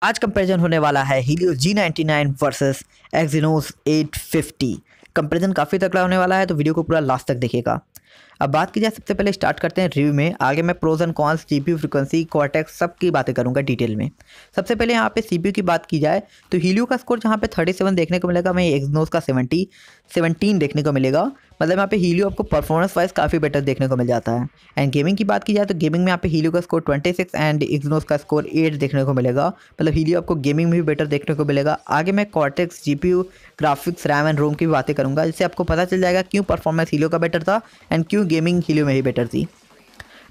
आज कंपैरिजन होने वाला है Helios G99 versus Exynos 850। Comparison काफ़ी तगड़ा होने वाला है, तो वीडियो को पूरा लास्ट तक देखिएगा। अब बात की जाए, सबसे पहले स्टार्ट करते हैं रिव्यू में। आगे मैं pros and cons, GPU frequency, cortex सब की बातें करूंगा डिटेल में। सबसे पहले यहाँ पे सीपीयू की बात की जाए तो हीलियो का स्कोर जहाँ पे 37 देखने को मिलेगा, वहीं एक्सिनोस का 17 देखने को मिलेगा। मतलब यहाँ पे हीलियो आपको परफॉर्मेंस वाइज काफ़ी बेटर देखने को मिल जाता है। एंड गेमिंग की बात की जाए तो गेमिंग में यहाँ पे हीलियो का स्कोर 26 एंड एक्सिनोस का स्कोर 8 देखने को मिलेगा। मतलब हीलियो आपको गेमिंग में भी बेटर देखने को मिलेगा। आगे मैं cortex, GPU, graphics, RAM and ROM की भी बातें करूंगा, जिससे आपको पता चल जाएगा क्यों परफॉर्मेंस हीलियो का बेटर था एंड क्यों गेमिंग हीलियो में ही बेटर थी।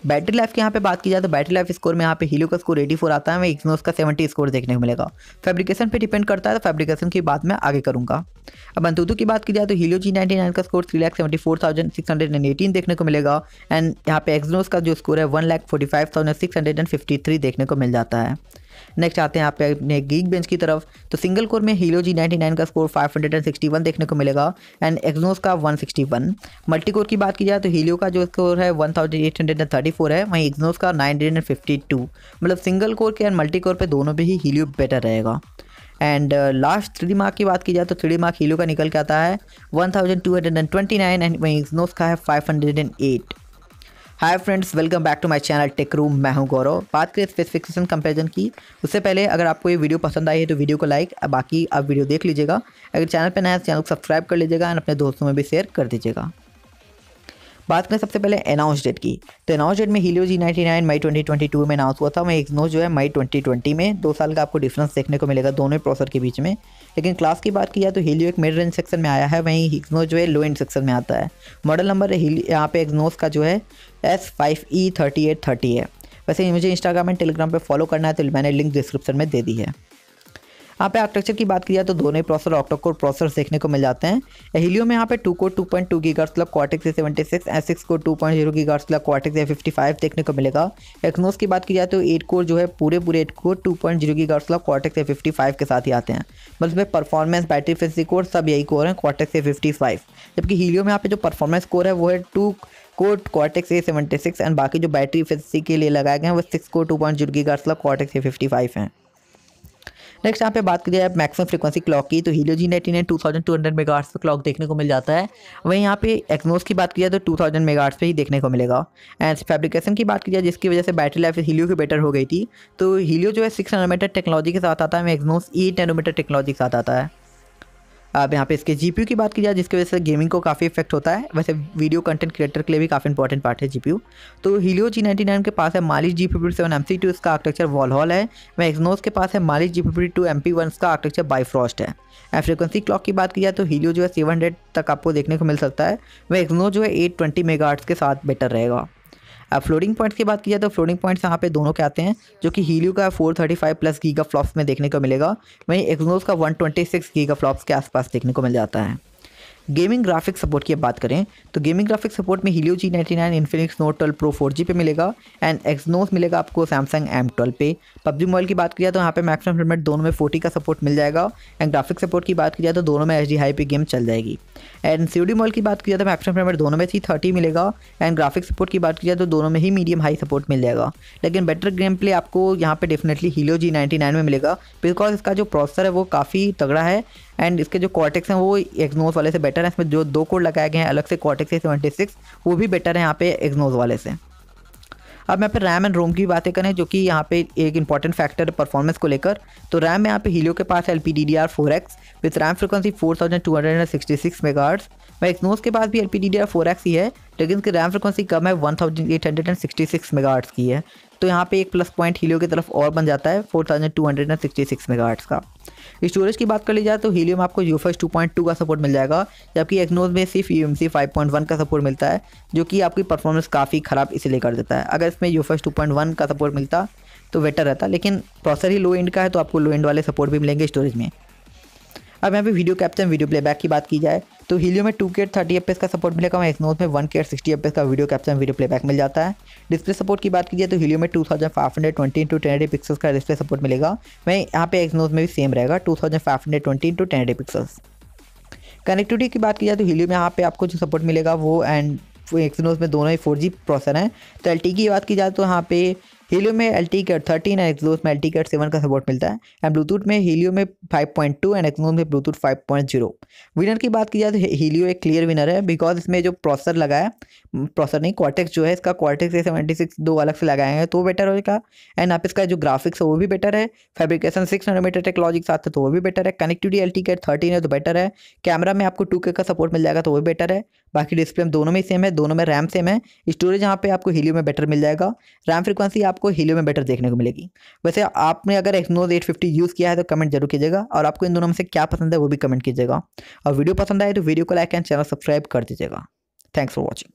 बैटरी लाइफ की यहाँ पे बात की जाए तो बैटरी लाइफ स्कोर में यहाँ पे हीलियो का स्कोर 84 आता है, वहीं एक्सिनोस का 70 स्कोर देखने को मिलेगा। फैब्रिकेशन पे डिपेंड करता है, तो फैब्रिकेशन की बात मैं आगे करूंगा। अब अंतुतु की बात की जाए तो हीलियो G99 का स्कोर 3,74,618 देखने को मिलेगा एंड यहाँ पे एक्सिनोस का जो स्कोर है 1,45,653 देखने को मिल जाता है। नेक्स्ट आते हैं यहाँ पे अपने गीक बेंच की तरफ। तो सिंगल कोर में हीलियो G99 का स्कोर 561 देखने को मिलेगा एंड एक्सिनोस का 161। मल्टी कोर की बात की जाए तो हीलियो का जो स्कोर है 1834 है, वहीं एक्सिनोस का 952। मतलब सिंगल कोर के एंड मल्टी कोर पे दोनों पे ही हीलियो बेटर रहेगा। एंड लास्ट 3D मार्क की बात की जाए तो 3D मार्क हीलियो का निकल के आता है 1229 एंड वहीं एक्सिनोस का है 508। Hi friends, welcome back to my channel tech room. मैं हूं गौरव। बात करें स्पेसिफिकेशन कंपैरिजन की, उससे पहले अगर आपको ये वीडियो पसंद आई है तो वीडियो को लाइक, बाकी आप वीडियो देख लीजिएगा। अगर चैनल पर नया है तो चैनल को सब्सक्राइब कर लीजिएगा एंड अपने दोस्तों में भी शेयर कर दीजिएगा। बात करें सबसे पहले अनाउंस डेट की, तो अनाउंस डेट में हीलियो G99 मई 2022 में अनाउंस हुआ था, वहीं एक्सिनोस जो है मई 2020 में। 2 साल का आपको डिफरेंस देखने को मिलेगा दोनों प्रोसेसर के बीच में। लेकिन क्लास की बात की जाए तो हीलियो एक मिड रेंज सेक्शन में आया है, वहीं एक्सिनोस जो है लो एंड सेक्शन में आता है। मॉडल नंबर यहाँ पे एक्सिनोस का जो है S5E3830 है। वैसे मुझे इंस्टाग्राम एंड टेलीग्राम पर फॉलो करना है, तो मैंने लिंक डिस्क्रिप्शन में दे दी है। यहाँ पे आर्किटेक्चर की बात की जाए तो दोनों ही प्रोसेसर ऑक्टा कोर प्रोसेसर देखने को मिल जाते हैं। हीलियो में यहाँ पे 2 कोर 2.2 गीगाहर्ट्ज़ मतलब cortex A76 and 6 core 2.0 gigahertz मतलब कॉर्टेक्स A55 देखने को मिलेगा। एक्सिनोस की बात की जाए तो 8 कोर जो है पूरे 8 कोर 2.0 गीगाहर्ट्ज़ मतलब कॉर्टेक्स A55 के साथ ही आते हैं। मतलब परफॉर्मेंस, बैटरी एफिशिएंसी कोर सब यही कोर हैं कॉर्टेक्स A55। जबकि हीलियो में यहाँ पे जो परफॉर्मेंस कोर है वो है 2 कोर कॉर्टेक्स A76 एंड बाकी जो बैटरी एफिशिएंसी के लिए लगाए गए हैं वो 6 कोर 2.0 गीगाहर्ट्ज़ मतलब कॉर्टेक्स A55 हैं। नेक्स्ट यहाँ पे बात करिए आप मैक्सिमम फ्रीक्वेंसी क्लॉक की, तो हीलियो G99 2200 मेगाहर्ट्ज़ पे क्लॉक देखने को मिल जाता है। वहीं यहाँ पे एक्सिनोस की बात की जाए तो 2000 मेगाहर्ट्ज़ पे ही देखने को मिलेगा। एंड फैब्रिकेशन की बात की जाए जिसकी वजह से बैटरी लाइफ हीलियो की बेटर हो गई थी, तो हीलियो जो है 6 नैनोमीटर टेक्नोलॉजी के साथ आता है, एक्सिनोस 8 नैनोमीटर टेक्नोलॉजी के साथ आता है। अब यहाँ पे इसके जीपीयू की बात की जाए जिसकी वजह से गेमिंग को काफ़ी इफेक्ट होता है। वैसे वीडियो कंटेंट क्रिएटर के लिए भी काफ़ी इंपॉर्टेंट पार्ट है जीपीयू। तो हीलियो G99 के पास है Mali G57 MC2, इसका आर्किटेक्चर वॉलहॉल है। वहीं एक्सिनोस के पास है Mali G52 MP1, इसका आर्किटेक्चर बाइफ्रॉस्ट है। फ्रीक्वेंसी क्लॉक की बात की जाए तो हीलियो जो है 700 तक आपको देखने को मिल सकता है, वह एक्सिनोस जो है 820 मेगाहर्ट्ज़ के साथ बेटर रहेगा। अब फ्लोटिंग पॉइंट्स की बात की जाए तो फ्लोटिंग पॉइंट्स यहाँ पे दोनों के आते हैं, जो कि हीलियो का 435 प्लस गीगा फ्लॉप्स में देखने को मिलेगा, वहीं एक्सिनोस का 126 गीगा फ्लॉप्स के आसपास देखने को मिल जाता है। गेमिंग ग्राफिक्स सपोर्ट की बात करें तो गेमिंग ग्राफिक्स सपोर्ट में Helio G99 Infinix note 12 pro 4G पे मिलेगा एंड एक्सिनोस मिलेगा आपको सैमसंग M12 पे। पबजी मोबाइल की बात की जाए तो यहाँ पे मैक्सिमम फ्रेम रेट दोनों में 40 का सपोर्ट मिल जाएगा। एंड ग्राफिक्स सपोर्ट की बात की जाए तो दोनों में HD हाई पे गेम चल जाएगी। एंड COD मोबाइल की बात की जाए तो मैक्सिमम फ्रेम रेट दोनों में 30 मिलेगा एंड ग्राफिक्स सपोर्ट की बात की जाए तो दोनों में ही मीडियम हाई सपोर्ट मिल जाएगा। लेकिन बेटर गेम प्ले आपको यहाँ पे डेफिनेटली हीलियो G99 में मिलेगा, बिकॉज इसका जो प्रोसेसर है वो काफ़ी तगड़ा है एंड इसके जो कॉर्टेक्स हैं वो एक्सिनोस वाले से बेटर है। इसमें जो 2 कोर लगाए गए हैं अलग से कॉर्टेक्स A76, वो भी बेटर है यहाँ पे एक्सिनोस वाले से। अब यहाँ पे रैम एंड रोम की बातें करें, जो कि यहाँ पे एक इंपॉर्टेंट फैक्टर है परफॉर्मेंस को लेकर, तो रैम में यहाँ पे हीलियो के पास LPDDR4X with RAM frequency 4266 megahertz. वह एक्सिनोस के पास भी LPDDR4X ही है, लेकिन इसकी रैम फ्रिक्वेंसी कम है, 1866 मेगाहर्ट्ज़ की है। तो यहाँ पे एक प्लस पॉइंट हीलियो की तरफ और बन जाता है 4266 मेगाहर्ट्ज़ का। स्टोरेज की बात कर ली जाए तो हीलियो में आपको UFS 2.2 का सपोर्ट मिल जाएगा, जबकि एक्सिनोस में सिर्फ UMC 5.1 का सपोर्ट मिलता है, जो कि आपकी परफॉर्मेंस काफ़ी ख़राब इसलिए कर देता है। अगर इसमें UFS 2.1 का सपोर्ट मिलता तो बेटर रहता, लेकिन प्रोसेसर ही लो एंड का है तो आपको लो एंड वाले सपोर्ट भी मिलेंगे स्टोरेज में। अब यहाँ पे वीडियो कैप्चर, वीडियो प्लेबैक की बात की जाए तो हीलियो में 2K 30 FPS का सपोर्ट मिलेगा, वहीं एक्सिनोस में 1K 60 FPS का वीडियो कैप्चर वीडियो प्लेबैक मिल जाता है। डिस्प्ले सपोर्ट की बात की जाए तो हीलियो में 2520x1080 पिक्सल्स का डिस्प्ले सपोर्ट मिलेगा, वहीं यहाँ पे एक्सिनोस में भी सेम रहेगा 2520x1080 पिक्सल्स। कनेक्टिविटी की बात की जाए तो हीलियो में यहाँ पे आपको जो सपोर्ट मिलेगा वो एंड एक्सिनोस में दोनों ही 4G प्रोसेसर हैं। तो LTE की बात की जाए तो यहाँ पे हीलियो में LTE Cat 13 एंड एक्सोस में LTE Cat 7 का सपोर्ट मिलता है। एंड ब्लूटूथ में हीलियो में 5.2 एंड एक्सोस में ब्लूटूथ 5.0। विनर की बात की जाए तो हीलियो एक क्लियर विनर है, बिकॉज इसमें जो प्रोसेसर लगा है, प्रोसेसर नहीं कॉर्टेक्स जो है इसका, कॉर्टेक्स A76 दो अलग से लगाए हैं तो वो बेटर होगा। एंड आप इसका जो ग्राफिक्स है वो भी बेटर है, फैब्रिकेशन 6 नैनोमीटर टेक्नोलॉजी के साथ है तो वो भी बेटर है, कनेक्टिविटी LTE Cat 13 है तो बेटर है, कैमरा में आपको 2K का सपोर्ट मिल जाएगा तो वो भी बेटर है। बाकी डिस्प्ले में दोनों में सेम है, दोनों में रैम सेम है। स्टोरेज यहाँ पे आपको हीलियो में बेटर मिल जाएगा, रैम फ्रीक्वेंसी आपको हीलियो में बेटर देखने को मिलेगी। वैसे आपने अगर एक्सनोस 850 यूज़ किया है तो कमेंट जरूर कीजिएगा, और आपको इन दोनों में से क्या पसंद है वो भी कमेंट कीजिएगा। और वीडियो पसंद आए तो वीडियो को लाइक एंड चैनल सब्सक्राइब कर दीजिएगा। Thanks for watching.